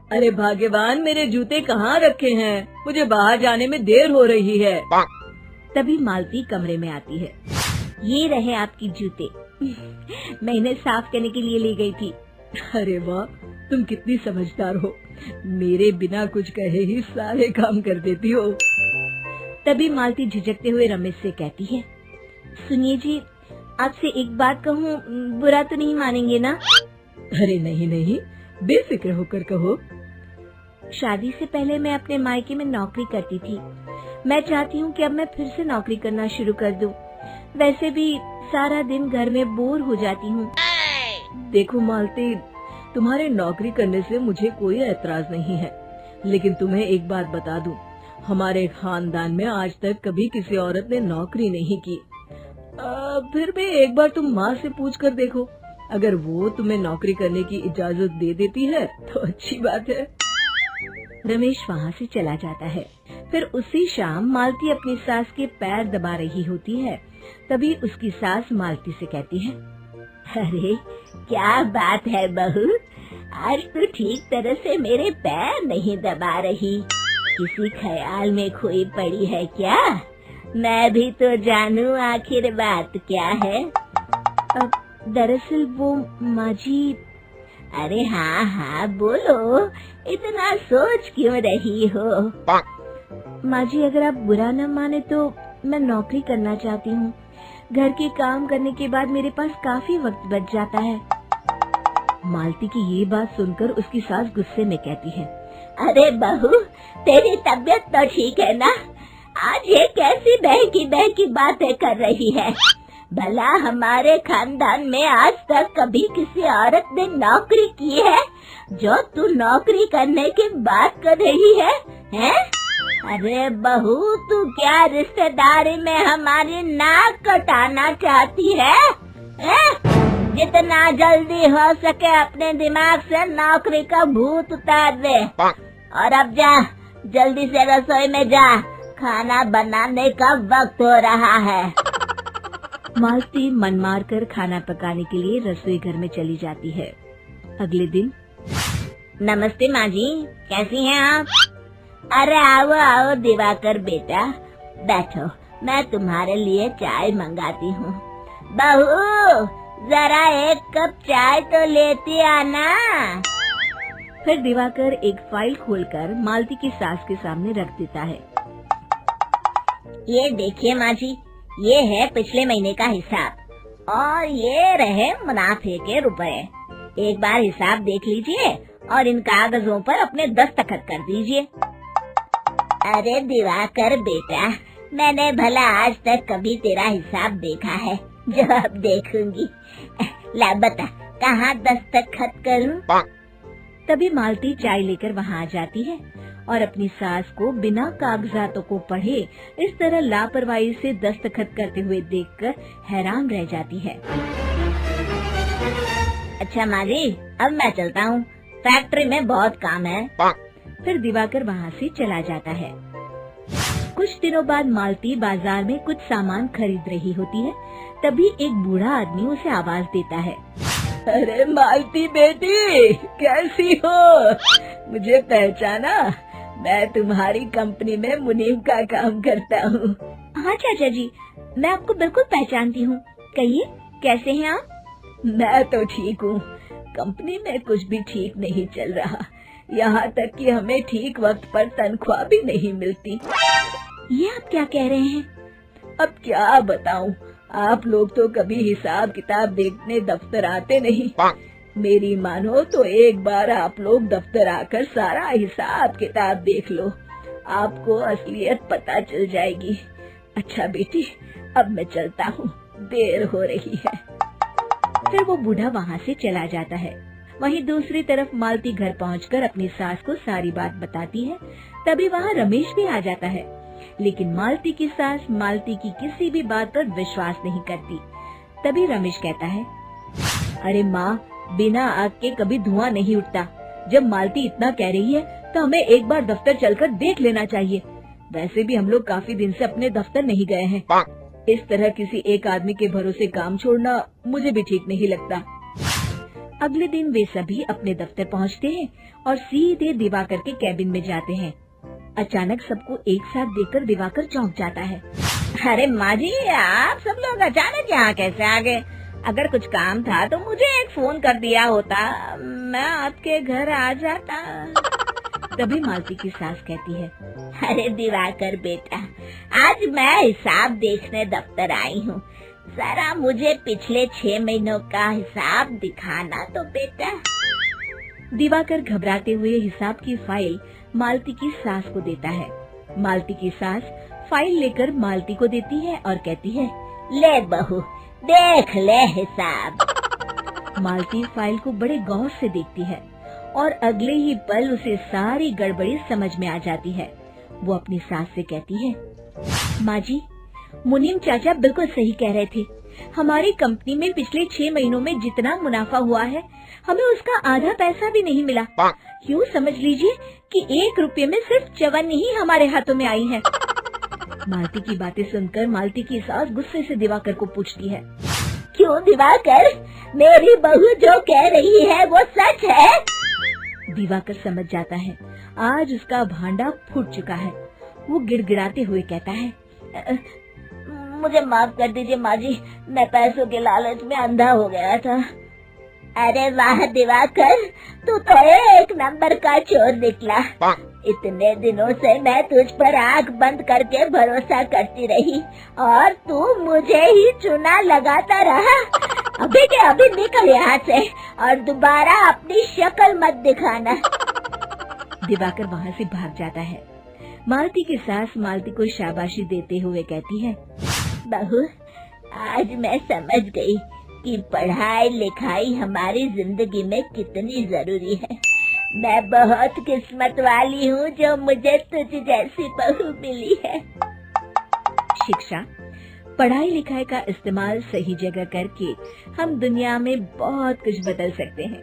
अरे भाग्यवान, मेरे जूते कहाँ रखे हैं? मुझे बाहर जाने में देर हो रही है। तभी मालती कमरे में आती है। ये रहे आपकी जूते। मैं इन्हें साफ करने के लिए ले गई थी। अरे वाह, तुम कितनी समझदार हो। मेरे बिना कुछ कहे ही सारे काम कर देती हो। तभी मालती झिझकते हुए रमेश से कहती है, सुनिए जी, आपसे एक बात कहूँ, बुरा तो नहीं मानेंगे ना? अरे नहीं नहीं, बेफिक्र होकर कहो। शादी से पहले मैं अपने मायके में नौकरी करती थी। मैं चाहती हूँ कि अब मैं फिर से नौकरी करना शुरू कर दूँ। वैसे भी सारा दिन घर में बोर हो जाती हूँ। देखो मालती, तुम्हारे नौकरी करने से मुझे कोई ऐतराज नहीं है, लेकिन तुम्हें एक बात बता दूं, हमारे खानदान में आज तक कभी किसी औरत ने नौकरी नहीं की। फिर भी एक बार तुम माँ से पूछ कर देखो, अगर वो तुम्हें नौकरी करने की इजाजत दे देती है तो अच्छी बात है। रमेश वहाँ से चला जाता है। फिर उसी शाम मालती अपनी सास के पैर दबा रही होती है। तभी उसकी सास मालती से कहती है, अरे क्या बात है बहू, आज तो ठीक तरह से मेरे पैर नहीं दबा रही। किसी ख्याल में खोई पड़ी है क्या? मैं भी तो जानूं आखिर बात क्या है। दरअसल वो माँ जी। अरे हाँ हाँ बोलो, इतना सोच क्यों रही हो? माँ जी, अगर आप बुरा न माने तो मैं नौकरी करना चाहती हूँ। घर के काम करने के बाद मेरे पास काफी वक्त बच जाता है। मालती की ये बात सुनकर उसकी सास गुस्से में कहती है, अरे बहू, तेरी तबीयत तो ठीक है ना? आज ये कैसी बहकी बातें कर रही है? भला हमारे खानदान में आज तक कभी किसी औरत ने नौकरी की है जो तू नौकरी करने की बात कर रही है, हैं? अरे बहू, तू क्या रिश्तेदारी में हमारी नाक कटाना चाहती है? जितना जल्दी हो सके अपने दिमाग से नौकरी का भूत उतार दे, और अब जा, जल्दी से रसोई में जा, खाना बनाने का वक्त हो रहा है। मालती मन मार कर खाना पकाने के लिए रसोई घर में चली जाती है। अगले दिन, नमस्ते माँ जी, कैसी हैं आप? अरे आओ आओ दिवाकर बेटा, बैठो, मैं तुम्हारे लिए चाय मंगाती हूँ। बहू, जरा एक कप चाय तो लेती आना। फिर दिवाकर एक फाइल खोलकर मालती की सास के सामने रख देता है। ये देखिए माँ जी, ये है पिछले महीने का हिसाब और ये रहे मुनाफे के रुपए। एक बार हिसाब देख लीजिए और इन कागजों पर अपने दस्तखत कर दीजिए। अरे दिवाकर बेटा, मैंने भला आज तक कभी तेरा हिसाब देखा है जो अब देखूंगी? ला बता, कहाँ दस्तखत करूं? तभी मालती चाय लेकर वहाँ आ जाती है और अपनी सास को बिना कागजातों को पढ़े इस तरह लापरवाही से दस्तखत करते हुए देखकर हैरान रह जाती है। अच्छा माँ जी, अब मैं चलता हूँ, फैक्ट्री में बहुत काम है। फिर दिवाकर वहाँ से चला जाता है। कुछ दिनों बाद मालती बाजार में कुछ सामान खरीद रही होती है। तभी एक बूढ़ा आदमी उसे आवाज देता है, अरे मालती बेटी, कैसी हो? मुझे पहचाना? मैं तुम्हारी कंपनी में मुनीम का काम करता हूँ। हाँ चाचा जी, मैं आपको बिल्कुल पहचानती हूँ। कहिए, कैसे हैं आप? मैं तो ठीक हूँ। कंपनी में कुछ भी ठीक नहीं चल रहा, यहाँ तक कि हमें ठीक वक्त पर तनख्वाह भी नहीं मिलती। ये आप क्या कह रहे हैं? अब क्या बताऊँ, आप लोग तो कभी हिसाब किताब देखने दफ्तर आते नहीं। मेरी मानो तो एक बार आप लोग दफ्तर आकर सारा हिसाब किताब देख लो, आपको असलियत पता चल जाएगी। अच्छा बेटी, अब मैं चलता हूँ, देर हो रही है। फिर वो बूढ़ा वहाँ से चला जाता है। वहीं दूसरी तरफ मालती घर पहुंचकर अपनी सास को सारी बात बताती है। तभी वहाँ रमेश भी आ जाता है, लेकिन मालती की सास मालती की किसी भी बात पर विश्वास नहीं करती। तभी रमेश कहता है, अरे माँ, बिना आग के कभी धुआं नहीं उठता। जब मालती इतना कह रही है तो हमें एक बार दफ्तर चलकर देख लेना चाहिए। वैसे भी हम लोग काफी दिन से अपने दफ्तर नहीं गए हैं। इस तरह किसी एक आदमी के भरोसे काम छोड़ना मुझे भी ठीक नहीं लगता। अगले दिन वे सभी अपने दफ्तर पहुंचते हैं और सीधे दिवाकर के कैबिन में जाते हैं। अचानक सबको एक साथ देखकर दिवाकर चौंक जाता है। अरे माँ जी, आप सब लोग अचानक यहाँ कैसे आ गए? अगर कुछ काम था तो मुझे एक फोन कर दिया होता, मैं आपके घर आ जाता। तभी मालती की सास कहती है, अरे दिवाकर बेटा, आज मैं हिसाब देखने दफ्तर आई हूँ, जरा मुझे पिछले 6 महीनों का हिसाब दिखाना तो बेटा। दिवाकर घबराते हुए हिसाब की फाइल मालती की सास को देता है। मालती की सास फाइल लेकर मालती को देती है और कहती है, ले बहू, देख ले हिसाब। मालती फाइल को बड़े गौर से देखती है और अगले ही पल उसे सारी गड़बड़ी समझ में आ जाती है। वो अपनी सास से कहती है, माँ जी, मुनीम चाचा बिल्कुल सही कह रहे थे। हमारी कंपनी में पिछले 6 महीनों में जितना मुनाफा हुआ है, हमें उसका आधा पैसा भी नहीं मिला। यूँ समझ लीजिए कि 1 रुपये में सिर्फ चवन्नी ही हमारे हाथों में आई है। मालती की बातें सुनकर मालती की सास गुस्से से दिवाकर को पूछती है, क्यों दिवाकर, मेरी बहू जो कह रही है वो सच है? दिवाकर समझ जाता है आज उसका भांडा फूट चुका है। वो गिड़गिड़ाते हुए कहता है, मुझे माफ कर दीजिए माँ जी, मैं पैसों के लालच में अंधा हो गया था। अरे वाह दिवाकर, तू तो 1 नंबर का चोर निकला। इतने दिनों से मैं तुझ पर आंख बंद करके भरोसा करती रही और तू मुझे ही चुना लगाता रहा। अभी के अभी निकल यहाँ से और दोबारा अपनी शक्ल मत दिखाना। दिवाकर वहाँ से भाग जाता है। मालती की सास मालती को शाबाशी देते हुए कहती है, बहू, आज मैं समझ गई कि पढ़ाई लिखाई हमारी जिंदगी में कितनी जरूरी है। मैं बहुत किस्मत वाली हूँ जो मुझे तुझ जैसी बहू मिली है। शिक्षा, पढ़ाई लिखाई का इस्तेमाल सही जगह करके हम दुनिया में बहुत कुछ बदल सकते हैं।